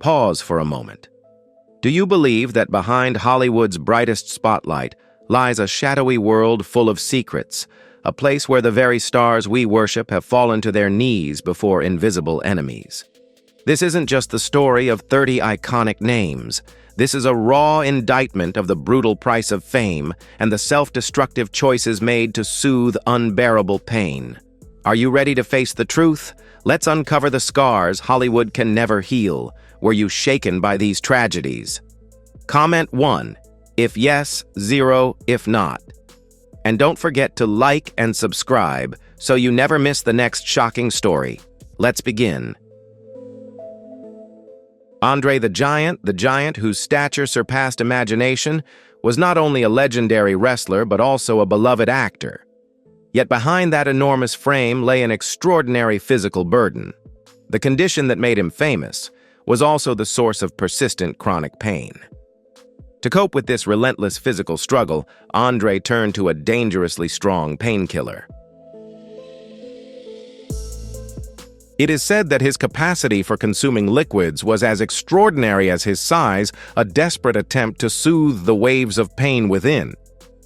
Pause for a moment. Do you believe that behind Hollywood's brightest spotlight lies a shadowy world full of secrets, a place where the very stars we worship have fallen to their knees before invisible enemies? This isn't just the story of 30 iconic names. This is a raw indictment of the brutal price of fame and the self-destructive choices made to soothe unbearable pain. Are you ready to face the truth? Let's uncover the scars Hollywood can never heal. Were you shaken by these tragedies? Comment 1, if yes, 0, if not. And don't forget to like and subscribe so you never miss the next shocking story. Let's begin. Andre the Giant whose stature surpassed imagination, was not only a legendary wrestler but also a beloved actor. Yet behind that enormous frame lay an extraordinary physical burden. The condition that made him famous was also the source of persistent chronic pain. To cope with this relentless physical struggle, Andre turned to a dangerously strong painkiller. It is said that his capacity for consuming liquids was as extraordinary as his size, a desperate attempt to soothe the waves of pain within.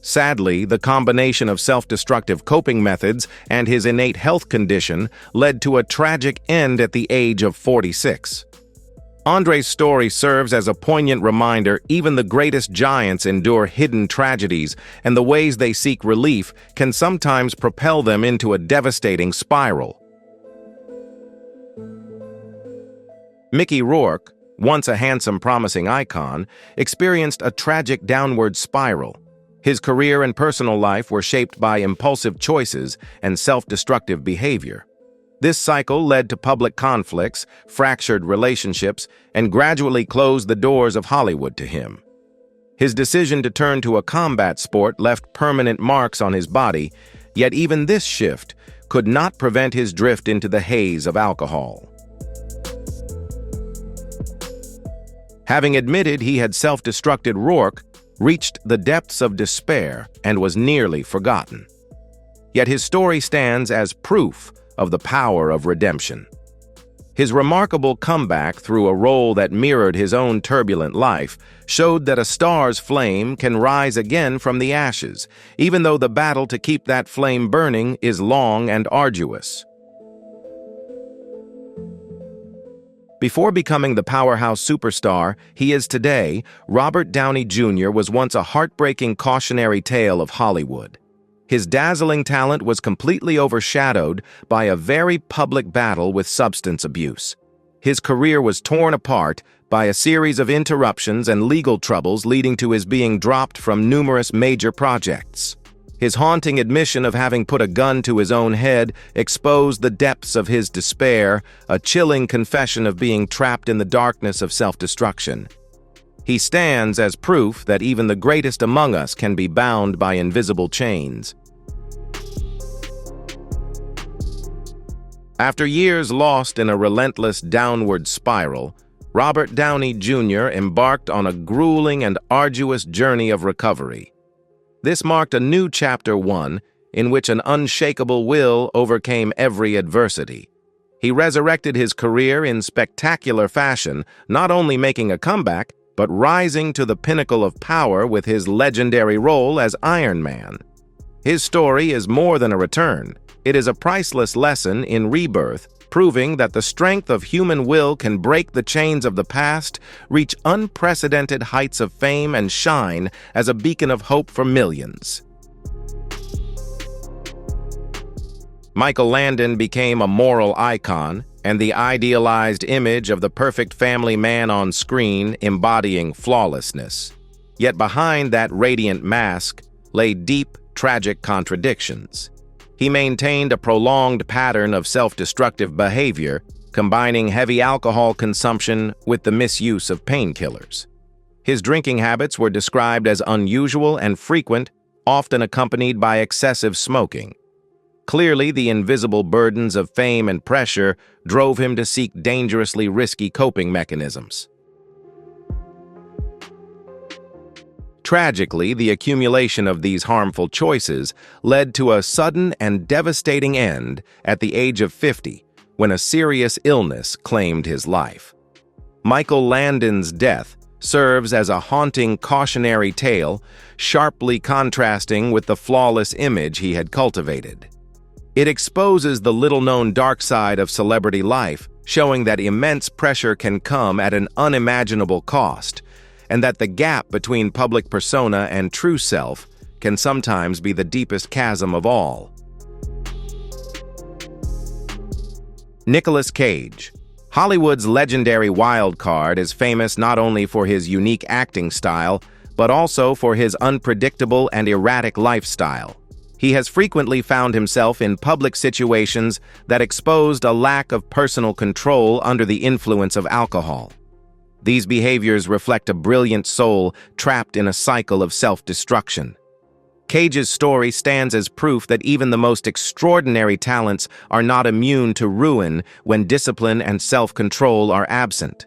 Sadly, the combination of self-destructive coping methods and his innate health condition led to a tragic end at the age of 46. Andre's story serves as a poignant reminder even the greatest giants endure hidden tragedies, and the ways they seek relief can sometimes propel them into a devastating spiral. Mickey Rourke, once a handsome, promising icon, experienced a tragic downward spiral. His career and personal life were shaped by impulsive choices and self-destructive behavior. This cycle led to public conflicts, fractured relationships, and gradually closed the doors of Hollywood to him. His decision to turn to a combat sport left permanent marks on his body, yet even this shift could not prevent his drift into the haze of alcohol. Having admitted he had self-destructed, Rourke reached the depths of despair and was nearly forgotten. Yet his story stands as proof of the power of redemption. His remarkable comeback through a role that mirrored his own turbulent life showed that a star's flame can rise again from the ashes, even though the battle to keep that flame burning is long and arduous. Before becoming the powerhouse superstar he is today, Robert Downey Jr. was once a heartbreaking cautionary tale of Hollywood. His dazzling talent was completely overshadowed by a very public battle with substance abuse. His career was torn apart by a series of interruptions and legal troubles leading to his being dropped from numerous major projects. His haunting admission of having put a gun to his own head exposed the depths of his despair, a chilling confession of being trapped in the darkness of self-destruction. He stands as proof that even the greatest among us can be bound by invisible chains. After years lost in a relentless downward spiral, Robert Downey Jr. embarked on a grueling and arduous journey of recovery. This marked a new chapter 1 in which an unshakable will overcame every adversity. He resurrected his career in spectacular fashion, not only making a comeback, but rising to the pinnacle of power with his legendary role as Iron Man. His story is more than a return. It is a priceless lesson in rebirth, proving that the strength of human will can break the chains of the past, reach unprecedented heights of fame, and shine as a beacon of hope for millions. Michael Landon became a moral icon and the idealized image of the perfect family man on screen, embodying flawlessness. Yet behind that radiant mask lay deep, tragic contradictions. He maintained a prolonged pattern of self-destructive behavior, combining heavy alcohol consumption with the misuse of painkillers. His drinking habits were described as unusual and frequent, often accompanied by excessive smoking. Clearly, the invisible burdens of fame and pressure drove him to seek dangerously risky coping mechanisms. Tragically, the accumulation of these harmful choices led to a sudden and devastating end at the age of 50, when a serious illness claimed his life. Michael Landon's death serves as a haunting cautionary tale, sharply contrasting with the flawless image he had cultivated. It exposes the little-known dark side of celebrity life, showing that immense pressure can come at an unimaginable cost, and that the gap between public persona and true self can sometimes be the deepest chasm of all. Nicolas Cage. Hollywood's legendary wild card is famous not only for his unique acting style, but also for his unpredictable and erratic lifestyle. He has frequently found himself in public situations that exposed a lack of personal control under the influence of alcohol. These behaviors reflect a brilliant soul trapped in a cycle of self-destruction. Cage's story stands as proof that even the most extraordinary talents are not immune to ruin when discipline and self-control are absent.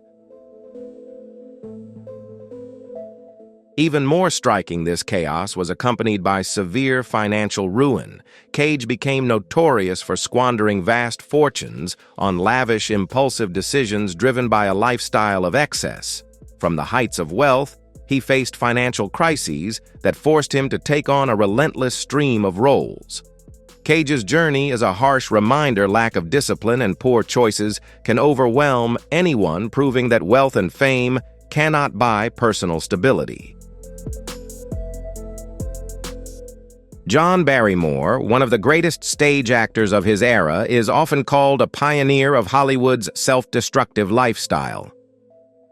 Even more striking, this chaos was accompanied by severe financial ruin. Cage became notorious for squandering vast fortunes on lavish, impulsive decisions driven by a lifestyle of excess. From the heights of wealth, he faced financial crises that forced him to take on a relentless stream of roles. Cage's journey is a harsh reminder lack of discipline and poor choices can overwhelm anyone, proving that wealth and fame cannot buy personal stability. John Barrymore, one of the greatest stage actors of his era, is often called a pioneer of Hollywood's self-destructive lifestyle.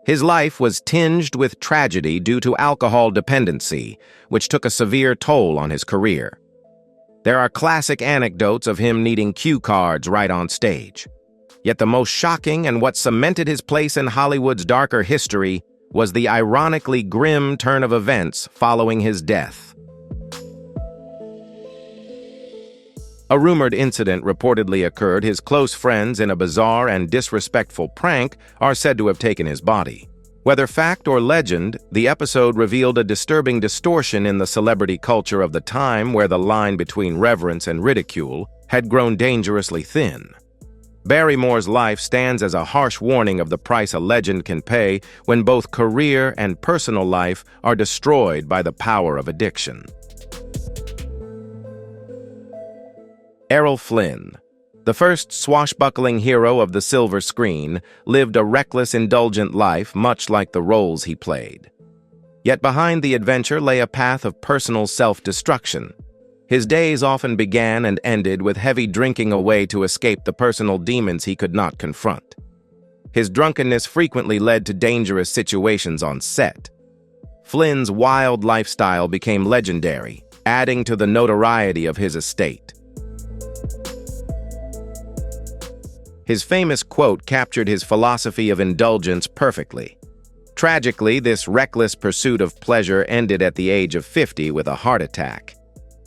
His life was tinged with tragedy due to alcohol dependency, which took a severe toll on his career. There are classic anecdotes of him needing cue cards right on stage. Yet the most shocking and what cemented his place in Hollywood's darker history was the ironically grim turn of events following his death. A rumored incident reportedly occurred. His close friends, in a bizarre and disrespectful prank, are said to have taken his body. Whether fact or legend, the episode revealed a disturbing distortion in the celebrity culture of the time, where the line between reverence and ridicule had grown dangerously thin. Barrymore's life stands as a harsh warning of the price a legend can pay when both career and personal life are destroyed by the power of addiction. Errol Flynn, the first swashbuckling hero of the silver screen, lived a reckless, indulgent life much like the roles he played. Yet behind the adventure lay a path of personal self-destruction. His days often began and ended with heavy drinking away to escape the personal demons he could not confront. His drunkenness frequently led to dangerous situations on set. Flynn's wild lifestyle became legendary, adding to the notoriety of his estate. His famous quote captured his philosophy of indulgence perfectly. Tragically, this reckless pursuit of pleasure ended at the age of 50 with a heart attack.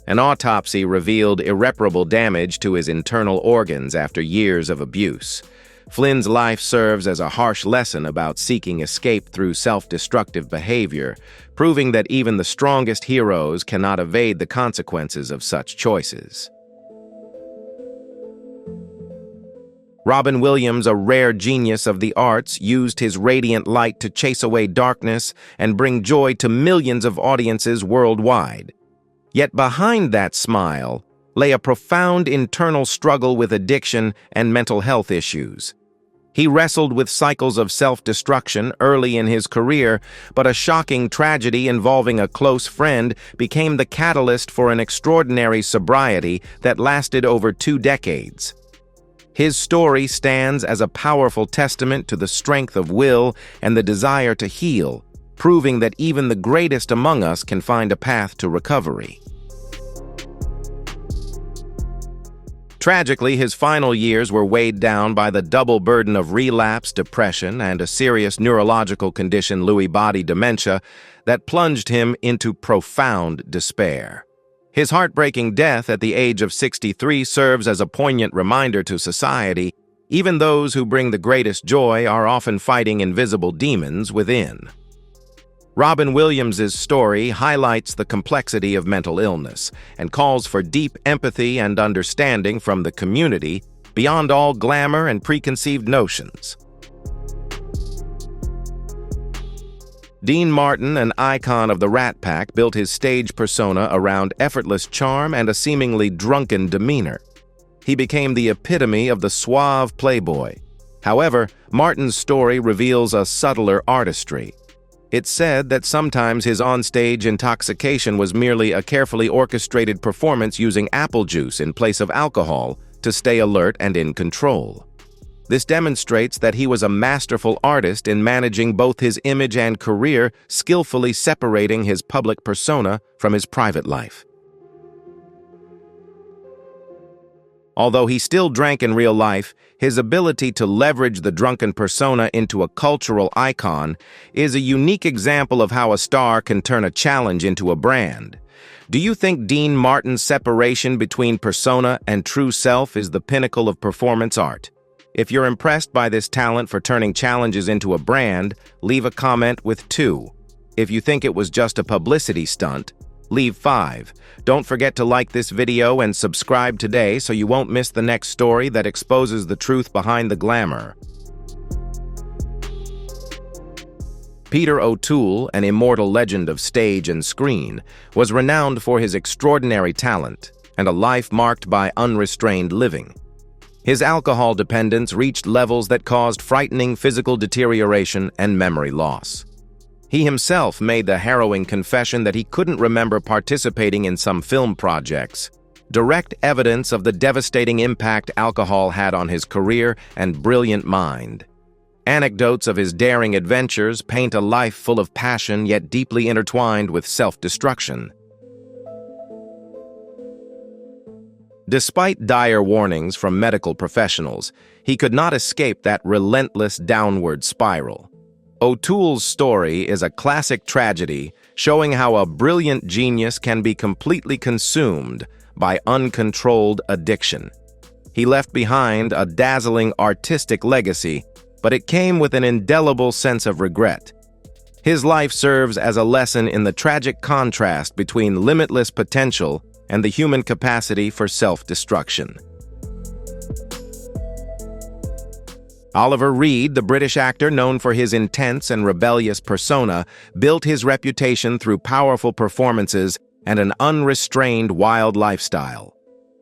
An autopsy revealed irreparable damage to his internal organs after years of abuse. Flynn's life serves as a harsh lesson about seeking escape through self-destructive behavior, proving that even the strongest heroes cannot evade the consequences of such choices. Robin Williams, a rare genius of the arts, used his radiant light to chase away darkness and bring joy to millions of audiences worldwide. Yet behind that smile lay a profound internal struggle with addiction and mental health issues. He wrestled with cycles of self-destruction early in his career, but a shocking tragedy involving a close friend became the catalyst for an extraordinary sobriety that lasted over 2 decades. His story stands as a powerful testament to the strength of will and the desire to heal, proving that even the greatest among us can find a path to recovery. Tragically, his final years were weighed down by the double burden of relapse, depression, and a serious neurological condition, Lewy body dementia, that plunged him into profound despair. His heartbreaking death at the age of 63 serves as a poignant reminder to society. Even those who bring the greatest joy are often fighting invisible demons within. Robin Williams's story highlights the complexity of mental illness and calls for deep empathy and understanding from the community beyond all glamour and preconceived notions. Dean Martin, an icon of the Rat Pack, built his stage persona around effortless charm and a seemingly drunken demeanor. He became the epitome of the suave playboy. However, Martin's story reveals a subtler artistry. It's said that sometimes his onstage intoxication was merely a carefully orchestrated performance using apple juice in place of alcohol to stay alert and in control. This demonstrates that he was a masterful artist in managing both his image and career, skillfully separating his public persona from his private life. Although he still drank in real life, his ability to leverage the drunken persona into a cultural icon is a unique example of how a star can turn a challenge into a brand. Do you think Dean Martin's separation between persona and true self is the pinnacle of performance art? If you're impressed by this talent for turning challenges into a brand, leave a comment with 2. If you think it was just a publicity stunt, leave 5. Don't forget to like this video and subscribe today so you won't miss the next story that exposes the truth behind the glamour. Peter O'Toole, an immortal legend of stage and screen, was renowned for his extraordinary talent and a life marked by unrestrained living. His alcohol dependence reached levels that caused frightening physical deterioration and memory loss. He himself made the harrowing confession that he couldn't remember participating in some film projects, direct evidence of the devastating impact alcohol had on his career and brilliant mind. Anecdotes of his daring adventures paint a life full of passion yet deeply intertwined with self-destruction. Despite dire warnings from medical professionals, he could not escape that relentless downward spiral. O'Toole's story is a classic tragedy showing how a brilliant genius can be completely consumed by uncontrolled addiction. He left behind a dazzling artistic legacy, but it came with an indelible sense of regret. His life serves as a lesson in the tragic contrast between limitless potential and the human capacity for self-destruction. Oliver Reed, the British actor known for his intense and rebellious persona, built his reputation through powerful performances and an unrestrained wild lifestyle.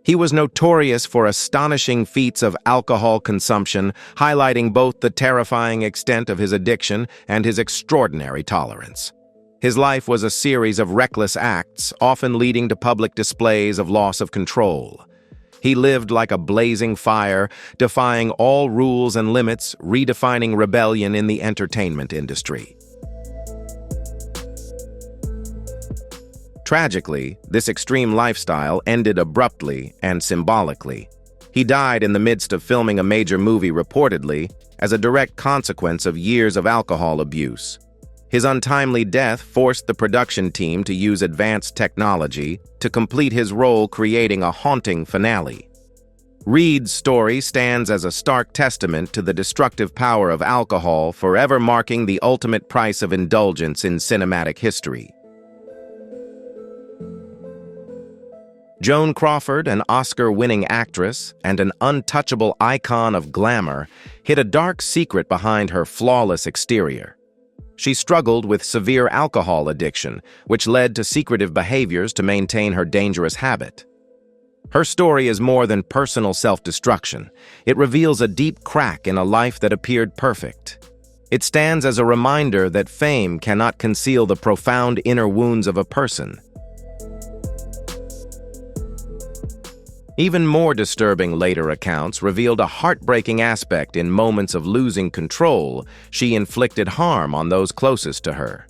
He was notorious for astonishing feats of alcohol consumption, highlighting both the terrifying extent of his addiction and his extraordinary tolerance. His life was a series of reckless acts, often leading to public displays of loss of control. He lived like a blazing fire, defying all rules and limits, redefining rebellion in the entertainment industry. Tragically, this extreme lifestyle ended abruptly and symbolically. He died in the midst of filming a major movie, reportedly, as a direct consequence of years of alcohol abuse. His untimely death forced the production team to use advanced technology to complete his role, creating a haunting finale. Reed's story stands as a stark testament to the destructive power of alcohol, forever marking the ultimate price of indulgence in cinematic history. Joan Crawford, an Oscar-winning actress and an untouchable icon of glamour, hid a dark secret behind her flawless exterior. She struggled with severe alcohol addiction, which led to secretive behaviors to maintain her dangerous habit. Her story is more than personal self-destruction. It reveals a deep crack in a life that appeared perfect. It stands as a reminder that fame cannot conceal the profound inner wounds of a person. Even more disturbing later accounts revealed a heartbreaking aspect. In moments of losing control, she inflicted harm on those closest to her.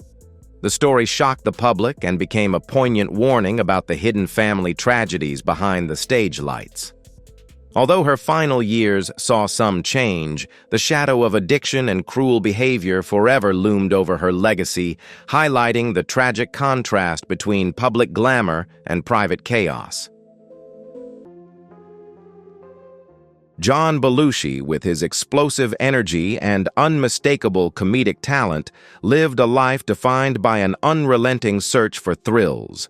The story shocked the public and became a poignant warning about the hidden family tragedies behind the stage lights. Although her final years saw some change, the shadow of addiction and cruel behavior forever loomed over her legacy, highlighting the tragic contrast between public glamour and private chaos. John Belushi, with his explosive energy and unmistakable comedic talent, lived a life defined by an unrelenting search for thrills.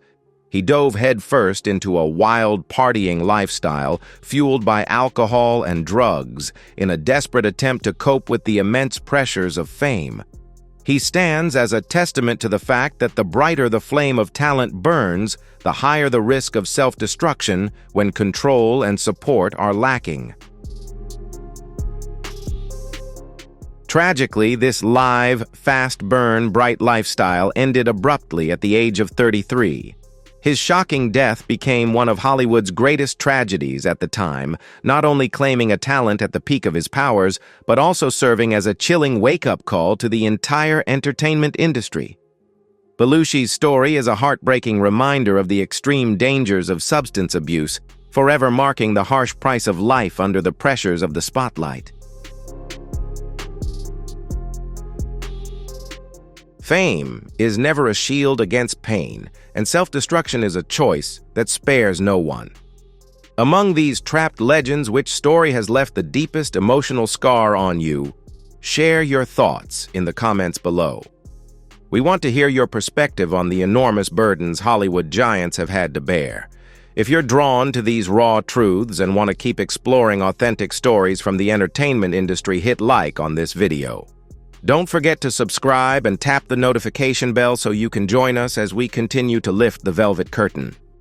He dove headfirst into a wild partying lifestyle fueled by alcohol and drugs in a desperate attempt to cope with the immense pressures of fame. He stands as a testament to the fact that the brighter the flame of talent burns, the higher the risk of self-destruction when control and support are lacking. Tragically, this live, fast-burn, bright lifestyle ended abruptly at the age of 33. His shocking death became one of Hollywood's greatest tragedies at the time, not only claiming a talent at the peak of his powers, but also serving as a chilling wake-up call to the entire entertainment industry. Belushi's story is a heartbreaking reminder of the extreme dangers of substance abuse, forever marking the harsh price of life under the pressures of the spotlight. Fame is never a shield against pain, and self-destruction is a choice that spares no one. Among these trapped legends, which story has left the deepest emotional scar on you? Share your thoughts in the comments below. We want to hear your perspective on the enormous burdens Hollywood giants have had to bear. If you're drawn to these raw truths and want to keep exploring authentic stories from the entertainment industry, hit like on this video. Don't forget to subscribe and tap the notification bell so you can join us as we continue to lift the velvet curtain.